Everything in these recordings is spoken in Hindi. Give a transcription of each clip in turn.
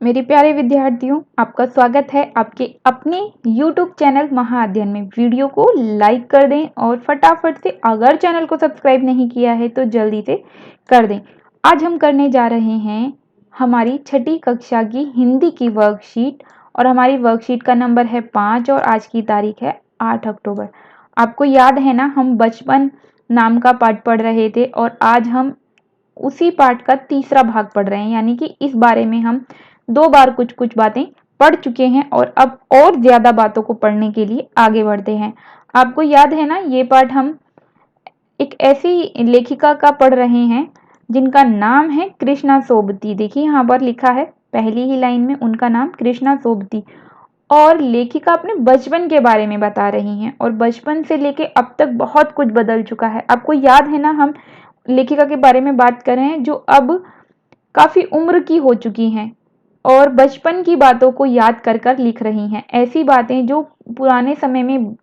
मेरे प्यारे विद्यार्थियों, आपका स्वागत है आपके अपने YouTube चैनल महाअध्ययन में। वीडियो को लाइक कर दें और फटाफट से अगर चैनल को सब्सक्राइब नहीं किया है तो जल्दी से कर दें। आज हम करने जा रहे हैं हमारी छठी कक्षा की हिंदी की वर्कशीट और हमारी वर्कशीट का नंबर है 5 और आज की तारीख है 8 अक्टूबर। आपको याद है ना, हम बचपन नाम का पाठ पढ़ रहे थे और आज हम उसी पाठ का तीसरा भाग पढ़ रहे हैं, यानी कि इस बारे में हम 2 बार कुछ कुछ बातें पढ़ चुके हैं और अब और ज़्यादा बातों को पढ़ने के लिए आगे बढ़ते हैं। आपको याद है ना, ये पाठ हम एक ऐसी लेखिका का पढ़ रहे हैं जिनका नाम है कृष्णा सोबती। देखिए यहाँ पर लिखा है पहली ही लाइन में उनका नाम कृष्णा सोबती और लेखिका अपने बचपन के बारे में बता रही हैं और बचपन से लेके अब तक बहुत कुछ बदल चुका है। आपको याद है ना, हम लेखिका के बारे में बात कर रहे हैं जो अब काफ़ी उम्र की हो चुकी हैं और बचपन की बातों को याद कर कर लिख रही हैं। ऐसी बातें जो पुराने समय में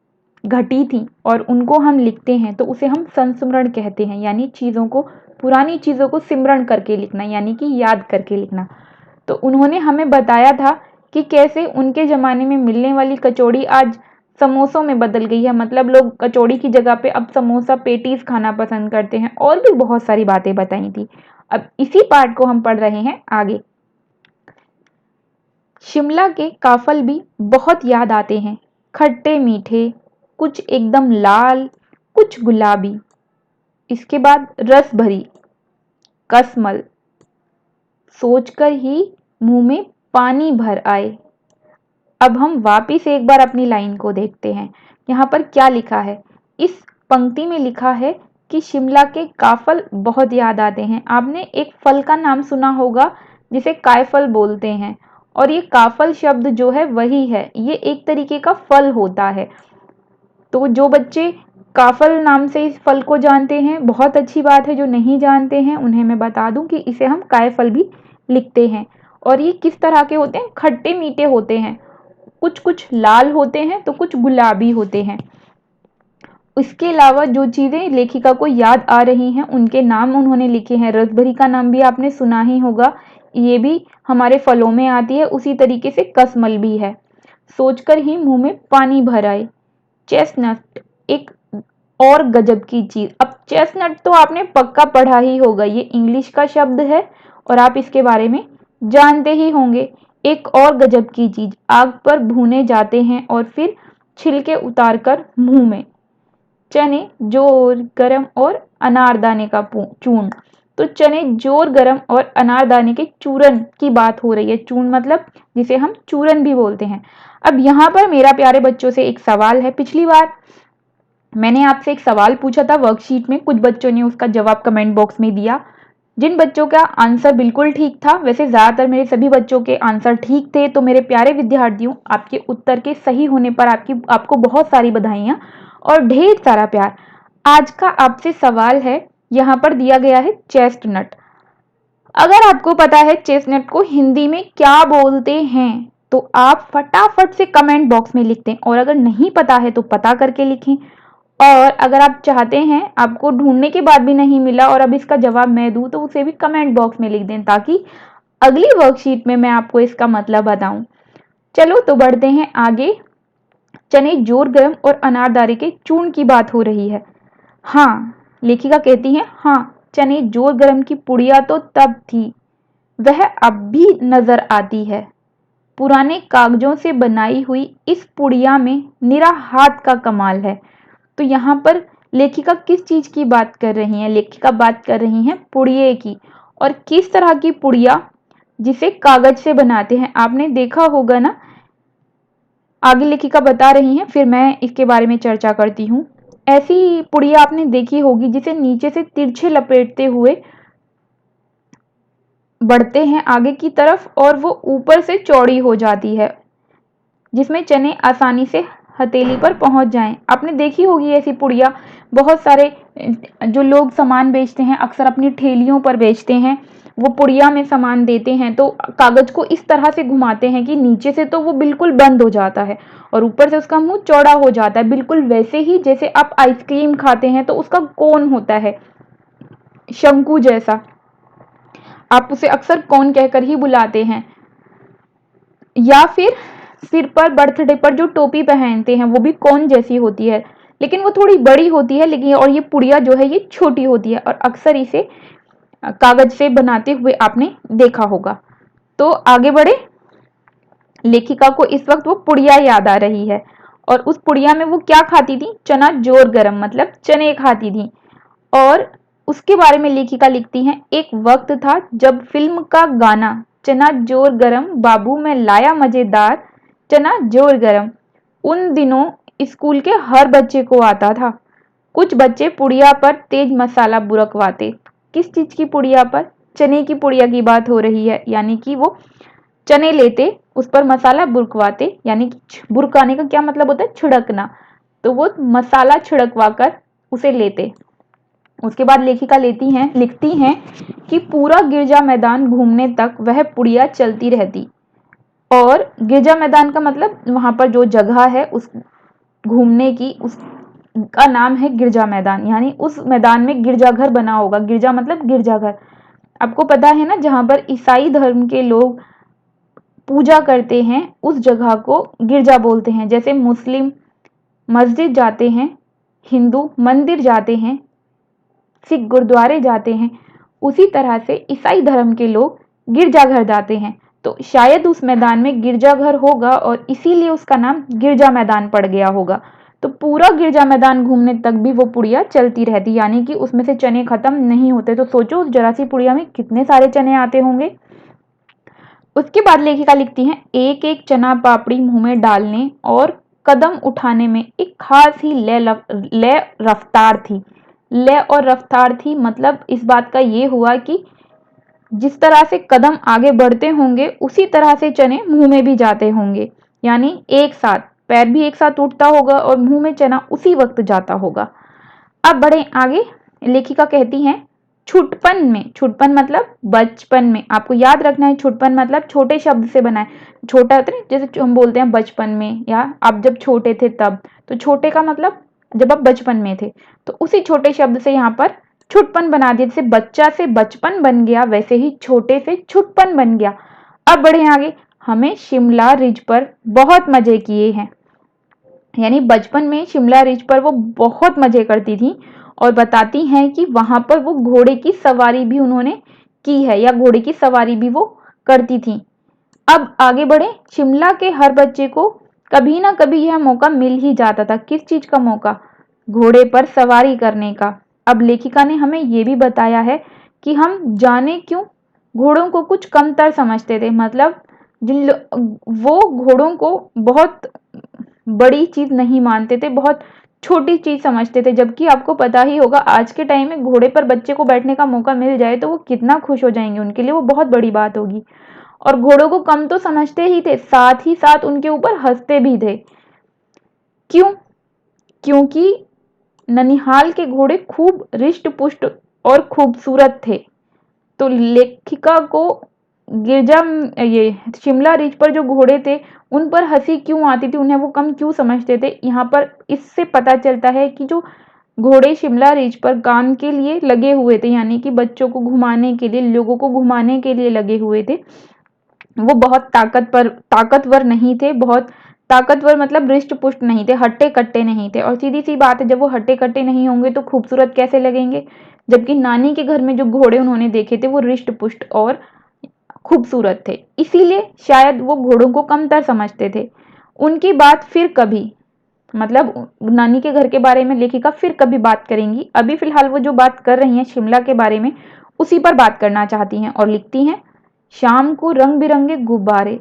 घटी थी और उनको हम लिखते हैं तो उसे हम संस्मरण कहते हैं, यानी चीज़ों को, पुरानी चीज़ों को सिमरण करके लिखना, यानी कि याद करके लिखना। तो उन्होंने हमें बताया था कि कैसे उनके ज़माने में मिलने वाली कचौड़ी आज समोसों में बदल गई है। मतलब लोग कचौड़ी की जगह पे अब समोसा पेटीज खाना पसंद करते हैं और भी बहुत सारी बातें बताई थी। अब इसी पाठ को हम पढ़ रहे हैं आगे। शिमला के काफल भी बहुत याद आते हैं, खट्टे मीठे, कुछ एकदम लाल, कुछ गुलाबी। इसके बाद रस भरी, कसमल, सोचकर ही मुंह में पानी भर आए। अब हम वापिस एक बार अपनी लाइन को देखते हैं। यहाँ पर क्या लिखा है? इस पंक्ति में लिखा है कि शिमला के काफल बहुत याद आते हैं। आपने एक फल का नाम सुना होगा जिसे कायफल बोलते हैं और ये काफल शब्द जो है वही है, ये एक तरीके का फल होता है। तो जो बच्चे काफल नाम से इस फल को जानते हैं बहुत अच्छी बात है, जो नहीं जानते हैं उन्हें मैं बता दूं कि इसे हम कायफल भी लिखते हैं। और ये किस तरह के होते हैं? खट्टे मीठे होते हैं, कुछ कुछ लाल होते हैं तो कुछ गुलाबी होते हैं। इसके अलावा जो चीज़ें लेखिका को याद आ रही हैं उनके नाम उन्होंने लिखे हैं। रसभरी का नाम भी आपने सुना ही होगा, ये भी हमारे फलों में आती है। उसी तरीके से कसमल भी है। सोचकर ही मुंह में पानी भर आए। चेस्टनट एक और गजब की चीज। अब चेस्टनट तो आपने पक्का पढ़ा ही होगा, ये इंग्लिश का शब्द है और आप इसके बारे में जानते ही होंगे। एक और गजब की चीज, आग पर भूने जाते हैं और फिर छिलके उतारकर मुंह में। चने जोर गरम और अनारदाने का चूर्ण। तो चने जोर गरम और अनारदाने के चूरन की बात हो रही है। चूर्ण मतलब जिसे हम चूरन भी बोलते हैं। अब यहाँ पर मेरा प्यारे बच्चों से एक सवाल है। पिछली बार मैंने आपसे एक सवाल पूछा था वर्कशीट में, कुछ बच्चों ने उसका जवाब कमेंट बॉक्स में दिया। जिन बच्चों का आंसर बिल्कुल ठीक था, वैसे ज़्यादातर मेरे सभी बच्चों के आंसर ठीक थे, तो मेरे प्यारे विद्यार्थियों, आपके उत्तर के सही होने पर आपको बहुत सारी बधाइयाँ और ढेर सारा प्यार। आज का आपसे सवाल है, यहाँ पर दिया गया है चेस्टनट। अगर आपको पता है चेस्टनट को हिंदी में क्या बोलते हैं तो आप फटाफट से कमेंट बॉक्स में लिख दें, और अगर नहीं पता है तो पता करके लिखें। और अगर आप चाहते हैं, आपको ढूंढने के बाद भी नहीं मिला और अब इसका जवाब मैं दूं, तो उसे भी कमेंट बॉक्स में लिख दें ताकि अगली वर्कशीट में मैं आपको इसका मतलब बताऊं। चलो तो बढ़ते हैं आगे। चने जोर गर्म और अनारदारे के चूर्ण की बात हो रही है। हाँ, लेखिका कहती है, हाँ, चने जोर गर्म की पुड़िया तो तब थी, वह अब भी नजर आती है। पुराने कागजों से बनाई हुई इस पुड़िया में निरा हाथ का कमाल है। तो यहाँ पर लेखिका किस चीज की बात कर रही हैं? लेखिका बात कर रही हैं पुड़िये की। और किस तरह की पुड़िया? जिसे कागज से बनाते हैं। आपने देखा होगा ना, आगे लेखिका बता रही हैं, फिर मैं इसके बारे में चर्चा करती हूँ। ऐसी पुड़िया आपने देखी होगी जिसे नीचे से तिरछे लपेटते हुए बढ़ते हैं आगे की तरफ और वो ऊपर से चौड़ी हो जाती है, जिसमें चने आसानी से हथेली पर पहुंच जाएं। आपने देखी होगी ऐसी पुड़िया। बहुत सारे जो लोग सामान बेचते हैं अक्सर अपनी ठेलियों पर बेचते हैं, वो पुड़िया में सामान देते हैं तो कागज को इस तरह से घुमाते हैं कि नीचे से तो वो बिल्कुल बंद हो जाता है और ऊपर से उसका मुंह चौड़ा हो जाता है, बिल्कुल वैसे ही जैसे आप आइसक्रीम खाते हैं तो उसका कोन होता है, शंकु जैसा। आप उसे अक्सर कोन कहकर ही बुलाते हैं। या फिर सिर पर बर्थडे पर जो टोपी पहनते हैं वो भी कोन जैसी होती है, लेकिन वो थोड़ी बड़ी होती है, लेकिन और ये पुड़िया जो है ये छोटी होती है और अक्सर इसे कागज से बनाते हुए आपने देखा होगा। तो आगे बढ़े। लेखिका को इस वक्त वो पुड़िया याद आ रही है और उस पुड़िया में वो क्या खाती थी, चना जोर गरम, मतलब चने खाती थी। और उसके बारे में लेखिका लिखती हैं, एक वक्त था जब फिल्म का गाना चना जोर गरम बाबू मैं लाया मजेदार चना जोर गरम उन दिनों स्कूल के हर बच्चे को आता था। कुछ बच्चे पुड़िया पर तेज मसाला बुरकवाते। किस चीज की पुड़िया पर? चने की पुड़िया की बात हो रही है, यानी कि वो चने लेते, उस पर मसाला बुरकवाते, यानी कि बुरकाने का क्या मतलब होता है, छिड़कना। तो वो मसाला छिड़कवा कर उसे लेते। उसके बाद लेखिका लिखती हैं कि पूरा गिरजा मैदान घूमने तक वह पुड़िया चलती रहती। और गिरजा मैदान का मतलब वहां पर जो जगह है उस घूमने की, उसका नाम है गिरजा मैदान, यानी उस मैदान में गिरजाघर बना होगा। गिरजा मतलब गिरजाघर, आपको पता है ना, जहां पर ईसाई धर्म के लोग पूजा करते हैं उस जगह को गिरजा बोलते हैं। जैसे मुस्लिम मस्जिद जाते हैं, हिंदू मंदिर जाते हैं, सिख गुरुद्वारे जाते हैं, उसी तरह से ईसाई धर्म के लोग गिरजाघर जाते हैं। तो शायद उस मैदान में गिरजाघर होगा और इसीलिए उसका नाम गिरजा मैदान पड़ गया होगा। तो पूरा गिरजा मैदान घूमने तक भी वो पुड़िया चलती रहती, यानी कि उसमें से चने खत्म नहीं होते। तो सोचो उस जरा सी पुड़िया में कितने सारे चने आते होंगे। उसके बाद लेखिका लिखती हैं, एक एक चना पापड़ी मुंह में डालने और कदम उठाने में एक खास ही लय रफ्तार थी। लय और रफ्तार थी मतलब इस बात का ये हुआ कि जिस तरह से कदम आगे बढ़ते होंगे उसी तरह से चने मुंह में भी जाते होंगे, यानी एक साथ पैर भी एक साथ उठता होगा और मुंह में चना उसी वक्त जाता होगा। अब बढ़े आगे। लेखिका कहती हैं, छुटपन में, छुटपन मतलब बचपन में, आपको याद रखना है छुटपन मतलब छोटे शब्द से बना है। छोटा होता है जैसे हम बोलते हैं बचपन में, या आप जब छोटे थे तब, तो छोटे का मतलब जब आप बचपन में थे, तो उसी छोटे शब्द से यहाँ पर छुटपन बना दिया। जैसे बच्चा से बचपन बन गया वैसे ही छोटे से छुटपन बन गया। अब बढ़े आगे। हमें शिमला रिज पर बहुत मजे किए हैं, यानी बचपन में शिमला रिज पर वो बहुत मजे करती थी और बताती हैं कि वहां पर वो घोड़े की सवारी भी उन्होंने की है, या घोड़े की सवारी भी वो करती थी। अब आगे बढ़े। शिमला के हर बच्चे को कभी ना कभी यह मौका मिल ही जाता था। किस चीज का मौका? घोड़े पर सवारी करने का। अब लेखिका ने हमें यह भी बताया है कि हम जाने क्यों घोड़ों को कुछ कमतर समझते थे, मतलब वो घोड़ों को बहुत बड़ी चीज नहीं मानते थे, बहुत छोटी चीज समझते थे। जबकि आपको पता ही होगा आज के टाइम में घोड़े पर बच्चे को बैठने का मौका मिल जाए तो वो कितना खुश हो जाएंगे, उनके लिए वो बहुत बड़ी बात होगी। और घोड़ों को कम तो समझते ही थे, साथ ही साथ उनके ऊपर हंसते भी थे। क्यों? क्योंकि ननिहाल के घोड़े खूब रिष्ट पुष्ट और खूबसूरत थे। तो लेखिका को गिरजा ये शिमला रिज पर जो घोड़े थे उन पर हंसी क्यों आती थी, उन्हें वो कम क्यों समझते थे, यहाँ पर इससे पता चलता है कि जो घोड़े शिमला रिज पर काम के लिए लगे हुए थे, यानी कि बच्चों को घुमाने के लिए, लोगों को घुमाने के लिए लगे हुए थे, वो बहुत ताकतवर नहीं थे। बहुत ताकतवर मतलब रिष्ट पुष्ट नहीं थे, हट्टे कट्टे नहीं थे। और सीधी सी बात है, जब वो हट्टे कट्टे नहीं होंगे तो खूबसूरत कैसे लगेंगे? जबकि नानी के घर में जो घोड़े उन्होंने देखे थे वो रिष्ट पुष्ट और खूबसूरत थे, इसीलिए शायद वो घोड़ों को कमतर समझते थे। उनकी बात फिर कभी, मतलब नानी के घर के बारे में लेखिका फिर कभी बात करेंगी। अभी फिलहाल वो जो बात कर रही हैं शिमला के बारे में उसी पर बात करना चाहती हैं और लिखती हैं, शाम को रंग बिरंगे गुब्बारे,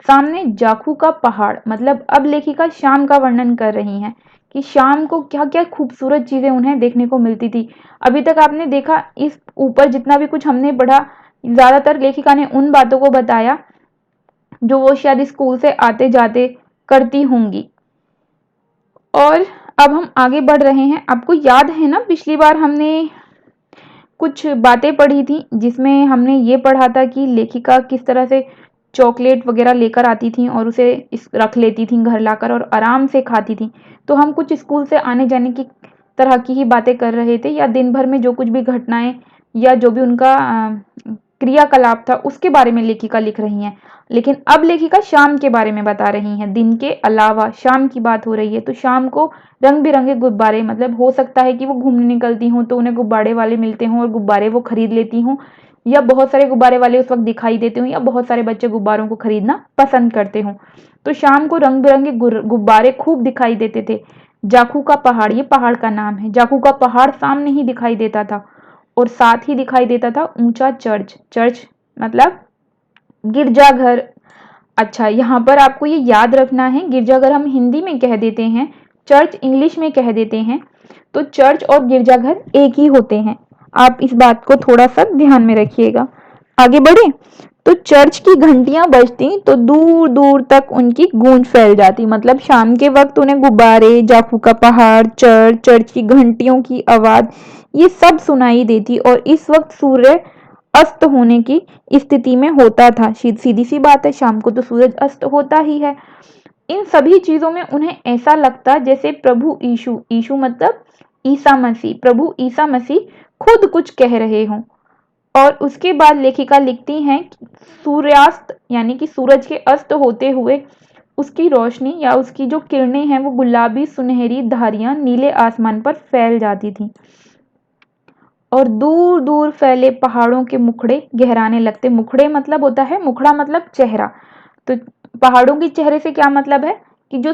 सामने जाखू का पहाड़। मतलब अब लेखिका शाम का वर्णन कर रही हैं कि शाम को क्या क्या खूबसूरत चीजें उन्हें देखने को मिलती थी। अभी तक आपने देखा इस ऊपर जितना भी कुछ हमने पढ़ा, ज्यादातर लेखिका ने उन बातों को बताया जो वो शायद स्कूल से आते जाते करती होंगी। और अब हम आगे बढ़ रहे हैं। आपको याद है ना पिछली बार हमने कुछ बातें पढ़ी थी जिसमें हमने ये पढ़ा था कि लेखिका किस तरह से चॉकलेट वगैरह लेकर आती थी और उसे रख लेती थी घर लाकर और आराम से खाती थी। तो हम कुछ स्कूल से आने जाने की तरह की ही बातें कर रहे थे, या दिन भर में जो कुछ भी घटनाएं या जो भी उनका क्रियाकलाप था उसके बारे में लेखिका लिख रही हैं। लेकिन अब लेखिका शाम के बारे में बता रही हैं, दिन के अलावा शाम की बात हो रही है। तो शाम को रंग बिरंगे गुब्बारे, मतलब हो सकता है कि वो घूमने निकलती हों तो उन्हें गुब्बारे वाले मिलते हों और गुब्बारे वो खरीद लेती हों, या बहुत सारे गुब्बारे वाले उस वक्त दिखाई देते हों, या बहुत सारे बच्चे गुब्बारों को खरीदना पसंद करते हों। तो शाम को रंग बिरंगे गुब्बारे खूब दिखाई देते थे। जाखू का पहाड़, ये पहाड़ का नाम है, जाखू का पहाड़ सामने ही दिखाई देता था और साथ ही दिखाई देता था ऊंचा चर्च। चर्च मतलब गिरजाघर। अच्छा, यहाँ पर आपको ये याद रखना है, गिरजाघर हम हिंदी में कह देते हैं, चर्च इंग्लिश में कह देते हैं। तो चर्च और गिरजाघर एक ही होते हैं, आप इस बात को थोड़ा सा ध्यान में रखिएगा। आगे बढ़े तो चर्च की घंटियां बजती तो दूर दूर तक उनकी गूंज फैल जाती, मतलब शाम के वक्त उन्हें गुब्बारे, जाखू का पहाड़, चर्च, चर्च की घंटियों की आवाज, ये सब सुनाई देती। और इस वक्त सूर्य अस्त होने की स्थिति में होता था। सीधी सी बात है, शाम को तो सूरज अस्त होता ही है। इन सभी चीजों में उन्हें ऐसा लगता जैसे प्रभु यीशु, यीशु मतलब ईसा मसीह, प्रभु ईसा मसीह खुद कुछ कह रहे हों। और उसके बाद लेखिका लिखती हैं कि सूर्यास्त यानी कि सूरज के अस्त होते हुए उसकी रोशनी या उसकी जो किरणें हैं वो गुलाबी सुनहरी धारियां नीले आसमान पर फैल जाती थी और दूर दूर फैले पहाड़ों के मुखड़े गहराने लगते। मुखड़े मतलब होता है, मुखड़ा मतलब चेहरा। तो पहाड़ों के चेहरे से क्या मतलब है कि जो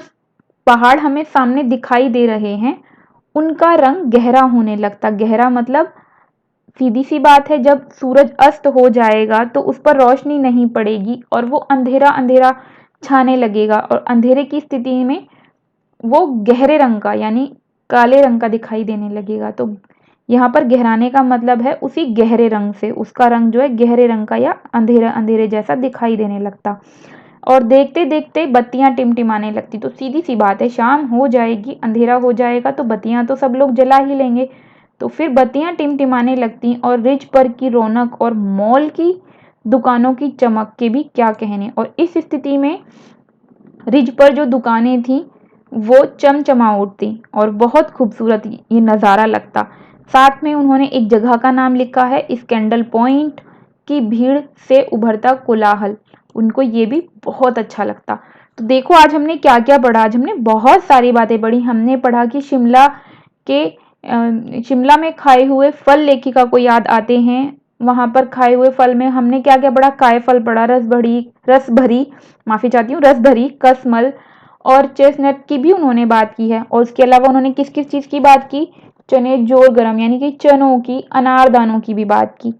पहाड़ हमें सामने दिखाई दे रहे हैं उनका रंग गहरा होने लगता। गहरा मतलब सीधी सी बात है, जब सूरज अस्त हो जाएगा तो उस पर रोशनी नहीं पड़ेगी और वो अंधेरा अंधेरा छाने लगेगा और अंधेरे की स्थिति में वो गहरे रंग का यानी काले रंग का दिखाई देने लगेगा। तो यहाँ पर गहराने का मतलब है उसी गहरे रंग से, उसका रंग जो है गहरे रंग का या अंधेरा अंधेरे जैसा दिखाई देने लगता। और देखते देखते बत्तियां टिमटिमाने लगती। तो सीधी सी बात है, शाम हो जाएगी, अंधेरा हो जाएगा तो बत्तियां तो सब लोग जला ही लेंगे। तो फिर बत्तियां टिमटिमाने लगती और रिज पर की रौनक और मॉल की दुकानों की चमक के भी क्या कहने। और इस स्थिति में रिज पर जो दुकानें थी वो चमचमा उठती और बहुत खूबसूरत ये नज़ारा लगता। साथ में उन्होंने एक जगह का नाम लिखा है, स्कैंडल पॉइंट की भीड़ से उभरता कोलाहल। उनको ये भी बहुत अच्छा लगता। तो देखो आज हमने क्या क्या पढ़ा, आज हमने बहुत सारी बातें पढ़ी। हमने पढ़ा कि शिमला में खाए हुए फल लेखिका को याद आते हैं। वहां पर खाए हुए फल में हमने क्या क्या पढ़ा, काय फल पढ़ा, रस भरी, माफी चाहती हूँ, रस भरी, कसमल और चेस्टनट की भी उन्होंने बात की है। और उसके अलावा उन्होंने किस किस चीज की बात की, चने जोर गरम यानी कि चनों की, अनारदानों की भी बात की।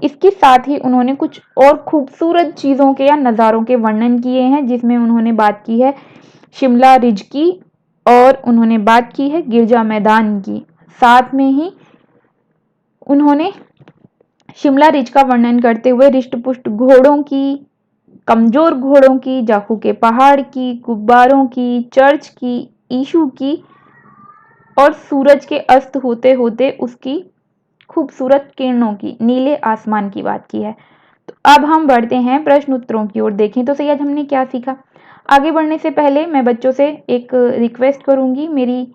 इसके साथ ही उन्होंने कुछ और खूबसूरत चीजों के या नज़ारों के वर्णन किए हैं, जिसमें उन्होंने बात की है शिमला रिज की और उन्होंने बात की है गिरजा मैदान की। साथ में ही उन्होंने शिमला रिज का वर्णन करते हुए रिष्ट-पुष्ट घोड़ों की, कमजोर घोड़ों की, जाखू के पहाड़ की, गुब्बारों की, चर्च की, यीशु की और सूरज के अस्त होते होते उसकी खूबसूरत किरणों की, नीले आसमान की बात की है। तो अब हम बढ़ते हैं प्रश्न उत्तरों की ओर। देखें तो सही आज हमने क्या सीखा। आगे बढ़ने से पहले मैं बच्चों से एक रिक्वेस्ट करूंगी, मेरी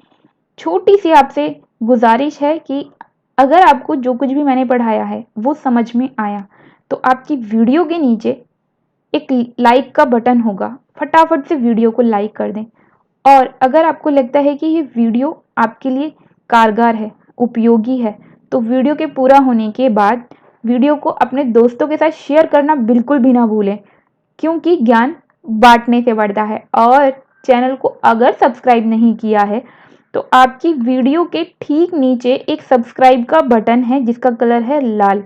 छोटी सी आपसे गुजारिश है कि अगर आपको जो कुछ भी मैंने पढ़ाया है वो समझ में आया तो आपकी वीडियो के नीचे एक लाइक का बटन होगा, फटाफट से वीडियो को लाइक कर दें। और अगर आपको लगता है कि ये वीडियो आपके लिए कारगर है, उपयोगी है, तो वीडियो के पूरा होने के बाद वीडियो को अपने दोस्तों के साथ शेयर करना बिल्कुल भी ना भूलें, क्योंकि ज्ञान बांटने से बढ़ता है। और चैनल को अगर सब्सक्राइब नहीं किया है तो आपकी वीडियो के ठीक नीचे एक सब्सक्राइब का बटन है जिसका कलर है लाल,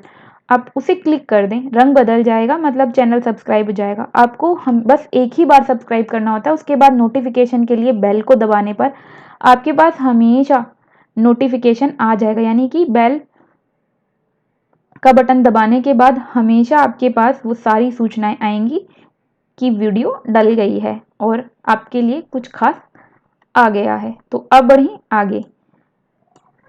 आप उसे क्लिक कर दें, रंग बदल जाएगा, मतलब चैनल सब्सक्राइब हो जाएगा। आपको हम बस एक ही बार सब्सक्राइब करना होता है, उसके बाद नोटिफिकेशन के लिए बेल को दबाने पर आपके पास हमेशा नोटिफिकेशन आ जाएगा। यानी कि बेल का बटन दबाने के बाद हमेशा आपके पास वो सारी सूचनाएं आएंगी कि वीडियो डल गई है और आपके लिए कुछ खास आ गया है। तो अब बढ़ें आगे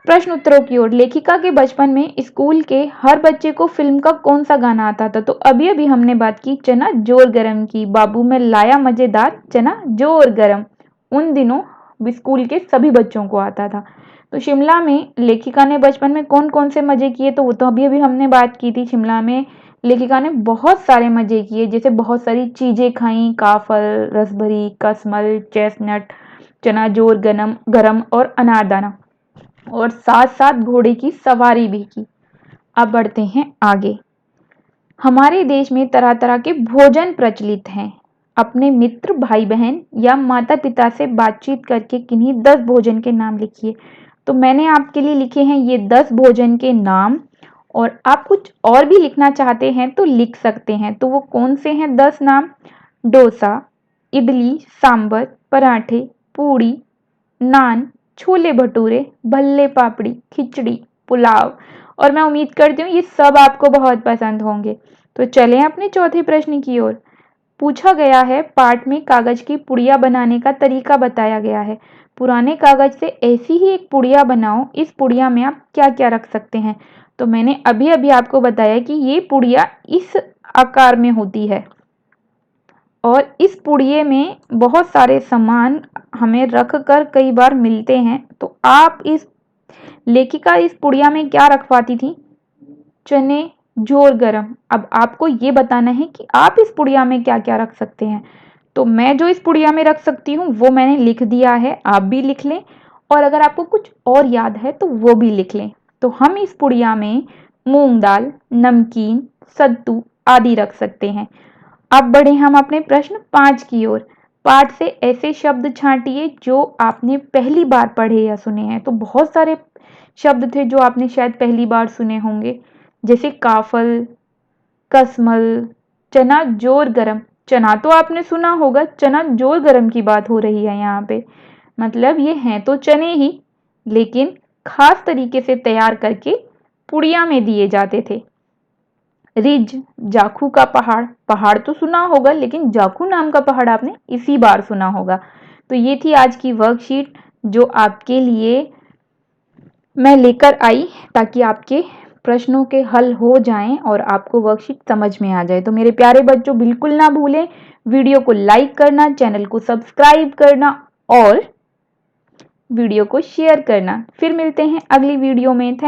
प्रश्न उत्तरों की ओर। लेखिका के बचपन में स्कूल के हर बच्चे को फिल्म का कौन सा गाना आता था। तो अभी अभी हमने बात की चना जोर गरम की, बाबू में लाया मजेदार चना जोर गरम, उन दिनों स्कूल के सभी बच्चों को आता था। तो शिमला में लेखिका ने बचपन में कौन कौन से मजे किए, तो वो तो अभी अभी हमने बात की थी। शिमला में लेखिका ने बहुत सारे मजे किए, जैसे बहुत सारी चीजें खाई, काफल, रसभरी, कसमल, चेस्टनट, चना जोर, गनम गरम और अनारदाना, और साथ साथ घोड़े की सवारी भी की। अब बढ़ते हैं आगे। हमारे देश में तरह तरह के भोजन प्रचलित हैं। अपने मित्र, भाई बहन या माता पिता से बातचीत करके किन्हीं 10 भोजन के नाम लिखिए। तो मैंने आपके लिए लिखे हैं ये 10 भोजन के नाम, और आप कुछ और भी लिखना चाहते हैं तो लिख सकते हैं। तो वो कौन से हैं 10 नाम? डोसा, इडली, सांबर, पराठे, पूड़ी, नान, छोले भटूरे, भल्ले पापड़ी, खिचड़ी, पुलाव। और मैं उम्मीद करती हूँ ये सब आपको बहुत पसंद होंगे। तो चलें अपने चौथे प्रश्न की ओर। पूछा गया है, पाठ में कागज की पुड़िया बनाने का तरीका बताया गया है। पुराने कागज से ऐसी ही एक पुड़िया बनाओ। इस पुड़िया में आप क्या क्या रख सकते हैं? तो मैंने अभी अभी आपको बताया कि ये पुड़िया इस आकार में होती है, और इस पुड़िये में बहुत सारे सामान हमें रख कर कई बार मिलते हैं। तो आप इस लेखिका इस पुड़िया में क्या रखवाती थी? चने जोर गरम। अब आपको ये बताना है कि आप इस पुड़िया में क्या क्या रख सकते हैं। तो मैं जो इस पुड़िया में रख सकती हूँ वो मैंने लिख दिया है, आप भी लिख लें, और अगर आपको कुछ और याद है तो वो भी लिख लें। तो हम इस पुड़िया में मूंग दाल, नमकीन, सत्तू आदि रख सकते हैं। अब बढ़े हम अपने प्रश्न 5 की ओर। पाठ से ऐसे शब्द छांटिए जो आपने पहली बार पढ़े या सुने हैं। तो बहुत सारे शब्द थे जो आपने शायद पहली बार सुने होंगे, जैसे काफल, कसमल, चना जोर गरम। चना तो आपने सुना होगा, चना जोर गरम की बात हो रही है यहाँ पे। मतलब ये हैं तो चने ही, लेकिन खास तरीके से तैयार करके पुड़िया में दिए जाते थे। रिज, जाखू का पहाड़। पहाड़ तो सुना होगा, लेकिन जाखू नाम का पहाड़ आपने इसी बार सुना होगा। तो ये थी आज की वर्कशीट जो आपके लिए मैं लेकर आई, ताकि आपके प्रश्नों के हल हो जाएं और आपको वर्कशीट समझ में आ जाए। तो मेरे प्यारे बच्चों, बिल्कुल ना भूलें वीडियो को लाइक करना, चैनल को सब्सक्राइब करना और वीडियो को शेयर करना। फिर मिलते हैं अगली वीडियो में। थैंक